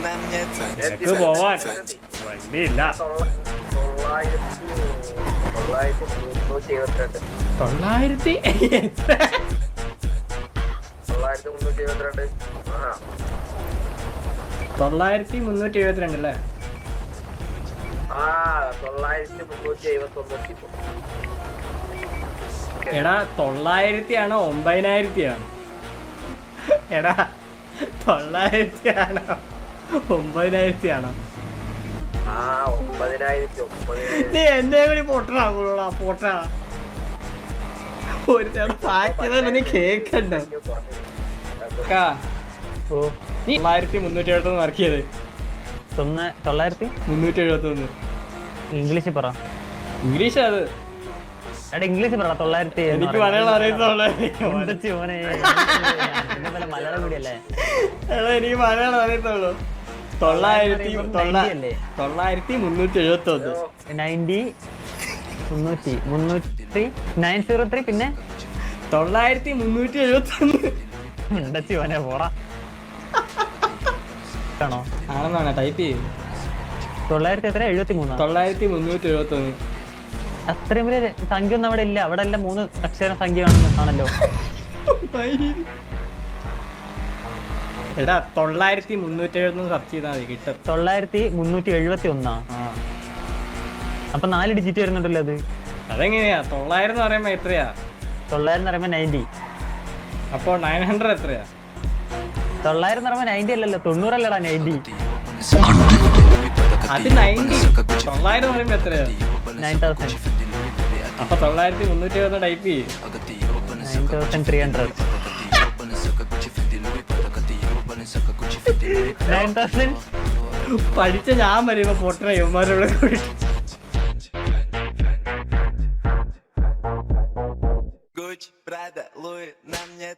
നിനക്ക് പോവാൻ വണ്ടിയില്ല. 9,372 അല്ലേ? എടാ 900 ആണോ 9,000 ആണോ? എടാ 900 ആണോ 9,000 ആണോ? നീ എന്നെ കൂടി പൊട്ടണാ പൊട്ടാ. ഒരു നീ കേക്കണ്ട. നീ 9,371 മാർക്ക് ചെയ്ത് 9,371. ഇംഗ്ലീഷ് പറ. ഇംഗ്ലീഷ് അത് ഇംഗ്ലീഷ് പറ. 900 എനിക്ക് മലയാളം അറിയത്തുള്ളൂ. മലയാളം കൂടിയല്ലേ? എടാ എനിക്ക് മലയാളം അറിയത്തുള്ളൂ. 9,371 903 പിന്നെ 9,371 പോടാ ആണോ? ആണെന്നാണ് ടൈപ്പ് ചെയ്യും. 9,371 അത്രയും വലിയ സംഖ്യ ഒന്നും അവിടെ ഇല്ല. അവിടെ എല്ലാം 3 അക്ഷര സംഖ്യ ആണല്ലോ. എടാ 9,371 സെർച്ച് ചെയ്താൽ മതി കിട്ടും. 9,371. അപ്പൊ 4 ഡിജിറ്റ് വരുന്നുണ്ടല്ലോ അത്. അതെങ്ങനെയാ? 900 എന്ന് പറയുമ്പോ എത്രയാ? 900 എന്ന് പറയുമ്പോ 90. അപ്പൊ 900 എത്രയാ? 900 എന്ന് പറയുമ്പോ 90 അല്ലല്ലോ, 90 അല്ലടാ 90. അത് 90. 900 എന്ന് പറയുമ്പോ എത്രയാ? 9,000. അപ്പൊ 9,371 ടൈപ്പ് ചെയ്യും. 9,300. 9,000 പഠിച്ച ഞാൻ വരുമ്പോ പൊട്ടണ യുവമാരോട് Gucci, Prada, Louis, на мне